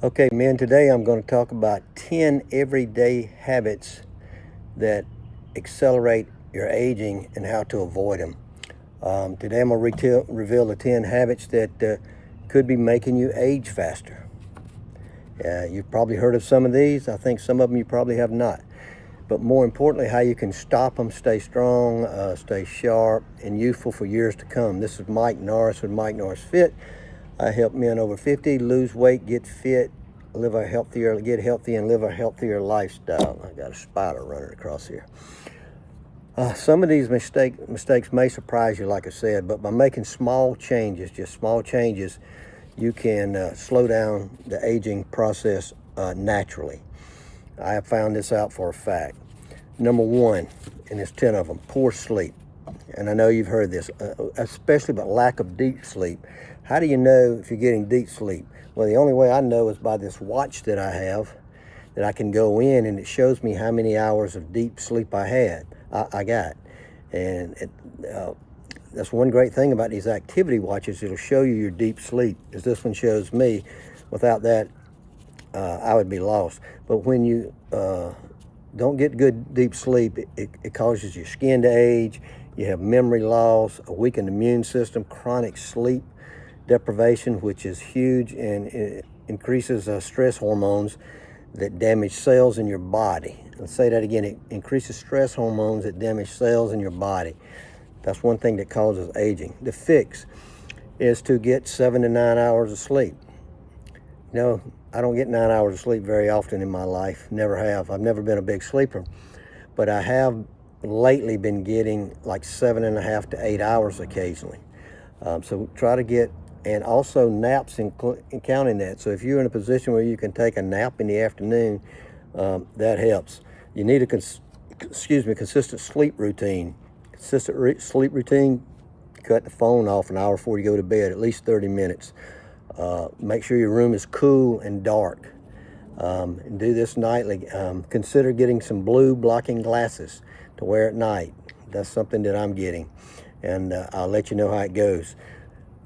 Okay, men, today I'm going to talk about 10 everyday habits that accelerate your aging and how to avoid them. Today I'm going to reveal the 10 habits that could be making you age faster. You've probably heard of some of these. I think some of them you probably have not. But more importantly, how you can stop them, stay strong, stay sharp, and youthful for years to come. This is Mike Norris with Mike Norris Fit. I help men over 50 lose weight, get fit, get healthy, and live a healthier lifestyle. I got a spider running across here. Some of these mistakes may surprise you, like I said, but by making small changes, just small changes, you can slow down the aging process naturally. I have found this out for a fact. Number one, and there's 10 of them, poor sleep. And I know you've heard this, especially about lack of deep sleep. How do you know if you're getting deep sleep? Well, the only way I know is by this watch that I have, that I can go in and it shows me how many hours of deep sleep I got. And that's one great thing about these activity watches. It'll show you your deep sleep, as this one shows me. Without that, I would be lost. But when you don't get good deep sleep, it causes your skin to age. You have memory loss, a weakened immune system, chronic sleep deprivation, which is huge, and it increases stress hormones that damage cells in your body. Let's say that again. It increases stress hormones that damage cells in your body. That's one thing that causes aging. The fix is to get 7 to 9 hours of sleep. No, I don't get 9 hours of sleep very often in my life. Never have. I've never been a big sleeper. But I have lately been getting like 7.5 to 8 hours occasionally. So try to get, and also naps in counting that. So if you're in a position where you can take a nap in the afternoon, that helps. You need a consistent sleep routine. Sleep routine, cut the phone off an hour before you go to bed, at least 30 minutes. Make sure your room is cool and dark. And do this nightly. Consider getting some blue blocking glasses to wear at night. That's something that I'm getting, and I'll let you know how it goes.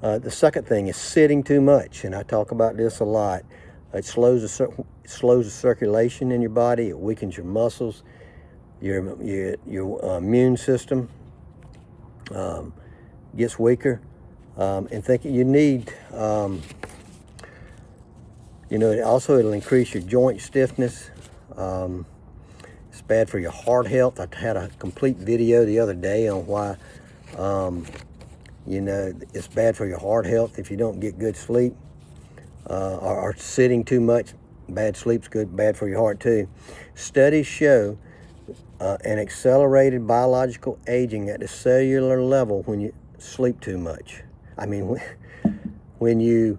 The second thing is sitting too much, and I talk about this a lot. It slows the circulation in your body. It weakens your muscles, your immune system gets weaker. And thinking you need, also it'll increase your joint stiffness. It's bad for your heart health. I had a complete video the other day on why, it's bad for your heart health if you don't get good sleep, or sitting too much. Bad sleep's bad for your heart too. Studies show an accelerated biological aging at the cellular level when you sleep too much. I mean, when you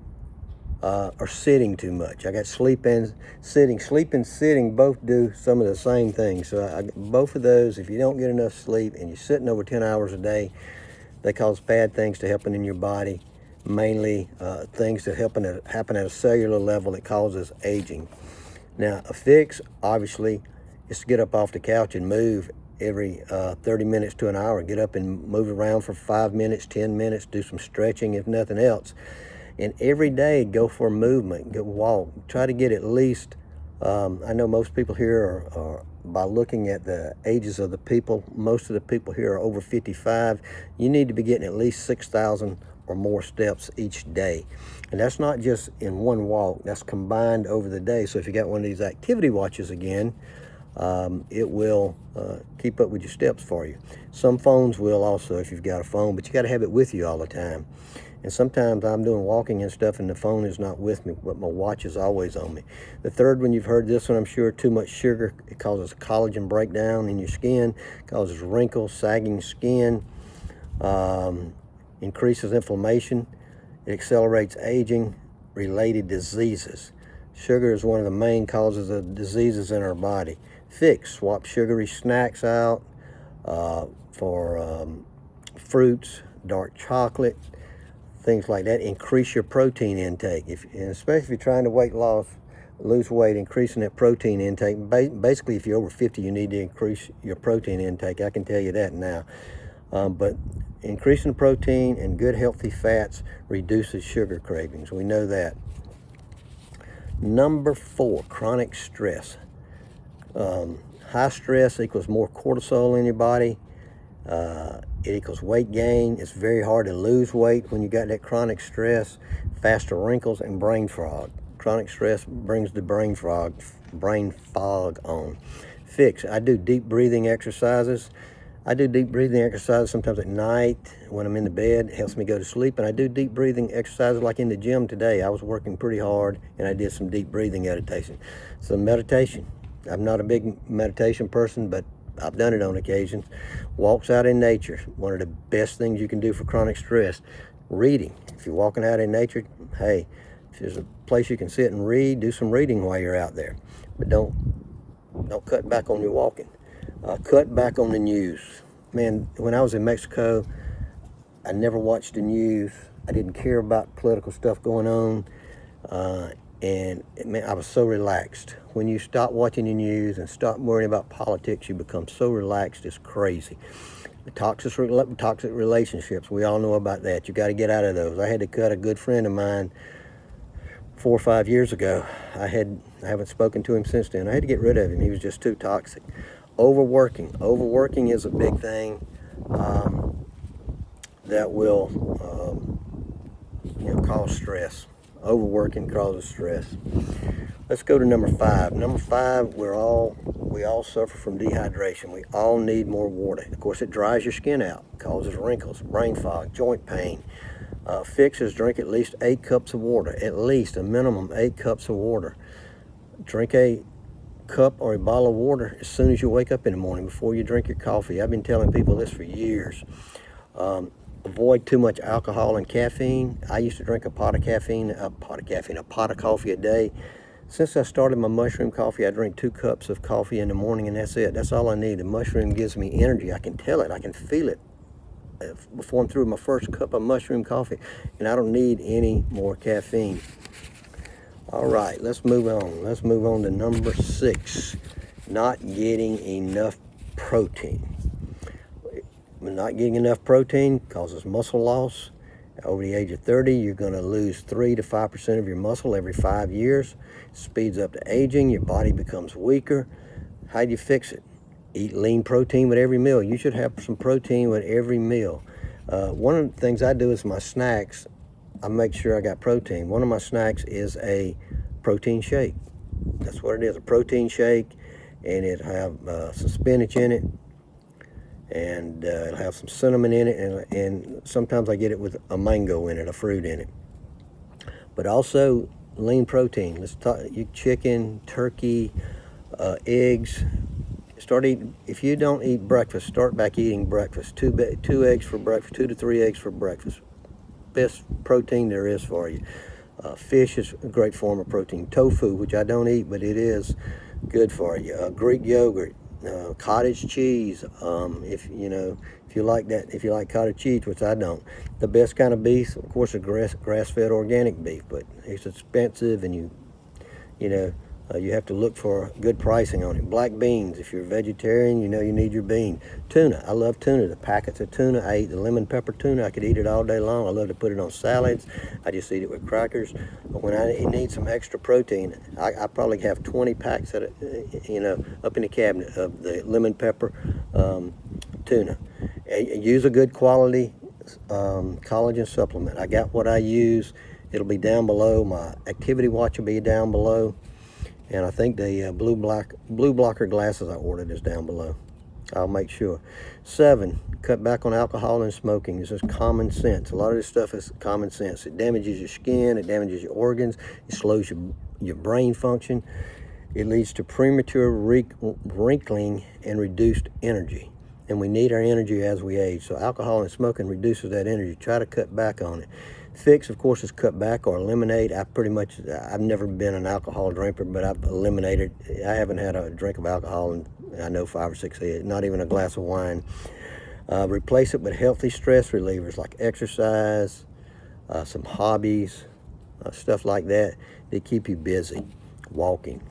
are sitting too much. I got sleep and sitting. Sleep and sitting both do some of the same things. So both of those, if you don't get enough sleep and you're sitting over 10 hours a day, they cause bad things to happen in your body, mainly things that happen at a cellular level that causes aging. Now, a fix, obviously, is to get up off the couch and move every 30 minutes to an hour. Get up and move around for 5 minutes, 10 minutes, do some stretching if nothing else. And every day, go for a movement, go walk. Try to get at least, I know most people here are, by looking at the ages of the people, most of the people here are over 55. You need to be getting at least 6,000 or more steps each day. And that's not just in one walk, that's combined over the day. So if you got one of these activity watches again, it will keep up with your steps for you. Some phones will also, if you've got a phone, but you got to have it with you all the time. And sometimes I'm doing walking and stuff and the phone is not with me, but my watch is always on me. The third one, you've heard this one, I'm sure, too much sugar. It causes collagen breakdown in your skin, causes wrinkles, sagging skin, increases inflammation. It accelerates aging, related diseases. Sugar is one of the main causes of diseases in our body. Fix, swap sugary snacks out for fruits, dark chocolate, things like that. Increase your protein intake, and especially if you're trying to lose weight, increasing that protein intake. Basically, if you're over 50, you need to increase your protein intake. I can tell you that now. But increasing the protein and good healthy fats reduces sugar cravings. We know that. Number 4, chronic stress. High stress equals more cortisol in your body. It equals weight gain. It's very hard to lose weight when you got that chronic stress. Faster wrinkles and brain fog. Chronic stress brings the brain fog on. Fix. I do deep breathing exercises. Sometimes at night when I'm in the bed. It helps me go to sleep. And I do deep breathing exercises like in the gym today. I was working pretty hard and I did some deep breathing meditation. So meditation. I'm not a big meditation person, but I've done it on occasions. Walks out in nature. One of the best things you can do for chronic stress. Reading. If you're walking out in nature, hey, if there's a place you can sit and read, do some reading while you're out there. But don't cut back on your walking. Cut back on the news. Man, when I was in Mexico, I never watched the news. I didn't care about political stuff going on. I was so relaxed. When you stop watching the news and stop worrying about politics, you become so relaxed, it's crazy. The toxic relationships, we all know about that. You got to get out of those. I had to cut a good friend of mine 4 or 5 years ago. I haven't spoken to him since then. I had to get rid of him. He was just too toxic. Overworking is a big thing that will cause stress. Overworking causes stress. Let's go to number 5. Number 5, we all suffer from dehydration. We all need more water. Of course, it dries your skin out, causes wrinkles, brain fog, joint pain. Fixes: drink at least 8 cups of water, at least a minimum 8 cups of water. Drink a cup or a bottle of water as soon as you wake up in the morning before you drink your coffee. I've been telling people this for years. Avoid too much alcohol and caffeine. I used to drink a pot of coffee a day. Since I started my mushroom coffee, I drink 2 cups of coffee in the morning, and that's it. That's all I need. The mushroom gives me energy. I can tell it. I can feel it before I'm through my first cup of mushroom coffee, and I don't need any more caffeine. All right, let's move on. Let's move on to number 6, not getting enough protein. Not getting enough protein causes muscle loss. Over the age of 30, you're going to lose 3 to 5% of your muscle every 5 years. Speeds up the aging. Your body becomes weaker. How do you fix it? Eat lean protein with every meal. You should have some protein with every meal. One of the things I do is my snacks, I make sure I got protein. One of my snacks is a protein shake. That's what it is, a protein shake, and it have some spinach in it, and it'll have some cinnamon in it, and sometimes I get it with a mango in it, a fruit in it. But also lean protein. Let's talk chicken, turkey, eggs. Start eating. If you don't eat breakfast, start back eating breakfast. 2 eggs for breakfast, 2 to 3 eggs for breakfast. Best protein there is for you. Fish is a great form of protein. Tofu, which I don't eat, but it is good for you. Greek yogurt, cottage cheese. If you like that, if you like cottage cheese, which I don't. The best kind of beef, of course, is grass-fed organic beef, but it's expensive, and you have to look for good pricing on it. Black beans, if you're a vegetarian, you need your bean. Tuna, I love tuna. The packets of tuna, I eat the lemon pepper tuna. I could eat it all day long. I love to put it on salads. I just eat it with crackers. But when I need some extra protein, I probably have 20 packs up in the cabinet of the lemon pepper tuna. Use a good quality collagen supplement. I got what I use. It'll be down below. My activity watch will be down below. And I think the blue blocker glasses I ordered is down below. I'll make sure. 7, cut back on alcohol and smoking. This is common sense. A lot of this stuff is common sense. It damages your skin. It damages your organs. It slows your brain function. It leads to premature wrinkling and reduced energy. And we need our energy as we age. So alcohol and smoking reduces that energy. Try to cut back on it. Fix, of course, is cut back or eliminate. I've never been an alcohol drinker, but I've eliminated. I haven't had a drink of alcohol in, I know, 5 or 6 years, not even a glass of wine. Replace it with healthy stress relievers like exercise, some hobbies, stuff like that. They keep you busy. Walking.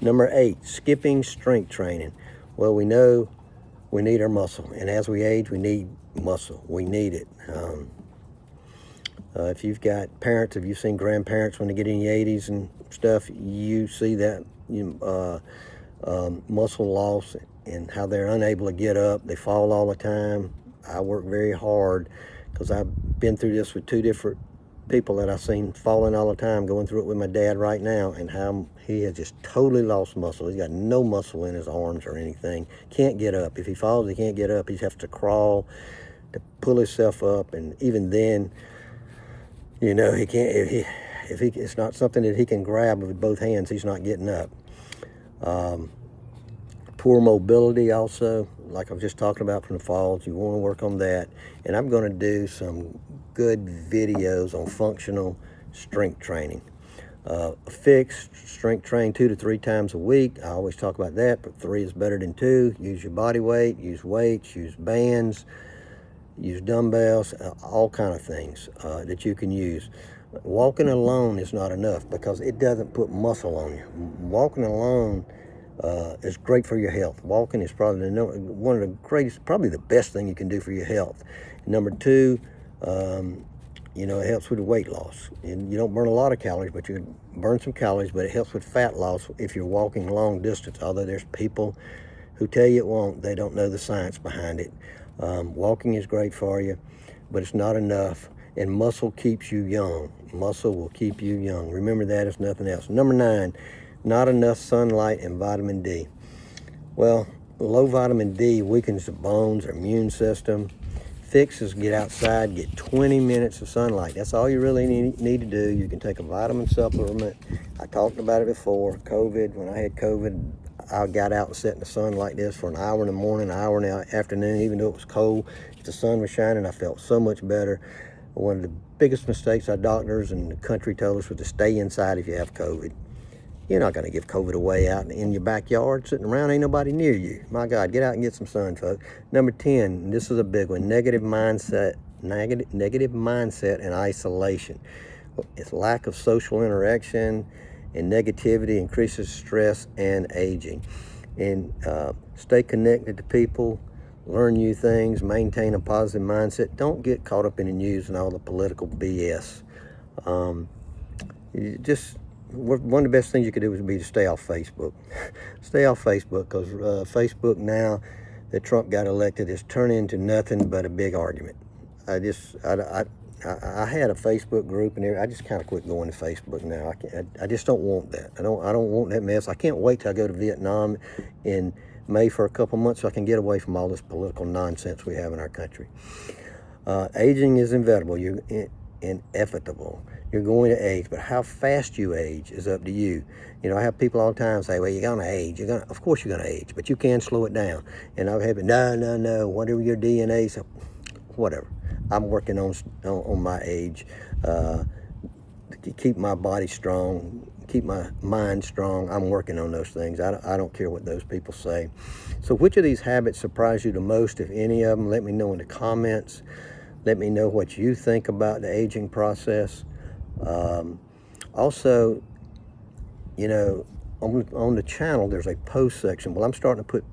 Number 8, skipping strength training. Well, we know we need our muscle, and as we age, we need muscle. We need it. If you've got parents, if you've seen grandparents when they get in the 80s and stuff, you see that muscle loss and how they're unable to get up. They fall all the time. I work very hard because I've been through this with two different people that I've seen falling all the time, going through it with my dad right now, and how he has just totally lost muscle. He's got no muscle in his arms or anything. Can't get up. If he falls, he can't get up. He has to crawl to pull himself up, and even then, you know, he can't. It's not something that he can grab with both hands, he's not getting up. Poor mobility also, like I was just talking about from the falls. You want to work on that. And I'm going to do some good videos on functional strength training. Fixed strength train 2 to 3 times a week. I always talk about that, but 3 is better than 2. Use your body weight, use weights, use bands, use dumbbells, all kind of things that you can use. Walking alone is not enough because it doesn't put muscle on you. Walking alone is great for your health. Walking is probably one of the greatest, probably the best thing you can do for your health. Number 2, you know, it helps with weight loss. And you don't burn a lot of calories, but you burn some calories, but it helps with fat loss if you're walking long distance. Although there's people who tell you it won't, they don't know the science behind it. Walking is great for you, but it's not enough. And muscle keeps you young. Muscle will keep you young. Remember that, if nothing else. Number 9, not enough sunlight and vitamin D. Well, low vitamin D weakens the bones or immune system. Fix is get outside, get 20 minutes of sunlight. That's all you really need to do. You can take a vitamin supplement. I talked about it before. COVID, when I had COVID, I got out and sat in the sun like this for an hour in the morning, an hour in the afternoon, even though it was cold. If the sun was shining, I felt so much better. One of the biggest mistakes our doctors and the country told us was to stay inside if you have COVID. You're not going to give COVID away out in your backyard, sitting around, ain't nobody near you. My God, get out and get some sun, folks. Number 10, and this is a big one, negative mindset and isolation. It's lack of social interaction and negativity increases stress and aging. And stay connected to people, learn new things, maintain a positive mindset. Don't get caught up in the news and all the political BS. One of the best things you could do would be to stay off Facebook. Stay off Facebook, because Facebook now that Trump got elected has turned into nothing but a big argument. I had a Facebook group and I just kind of quit going to Facebook now. I just don't want that. I don't want that mess. I can't wait till I go to Vietnam in May for a couple months so I can get away from all this political nonsense we have in our country. Aging is inevitable. You're inevitable. You're going to age, but how fast you age is up to you. You know, I have people all the time say, well, you're going to age. Of course you're going to age, but you can slow it down. And I've had, no, whatever your DNA, so whatever. I'm working on my age to keep my body strong, keep my mind strong. I'm working on those things. I don't care what those people say. So which of these habits surprise you the most, if any of them? Let me know in the comments. Let me know what you think about the aging process. Also, you know, on the channel, there's a post section. Well, I'm starting to put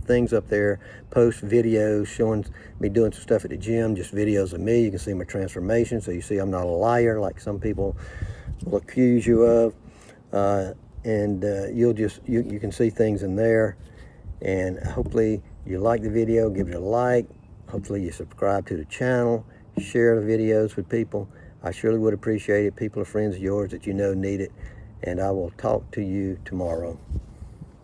things up there, post videos showing me doing some stuff at the gym, just videos of me. You can see my transformation, so you see I'm not a liar like some people will accuse you of. You can see things in there. And hopefully you like the video, give it a like. Hopefully you subscribe to the channel, share the videos with people. I surely would appreciate it. People are friends of yours that you know need it. And I will talk to you tomorrow.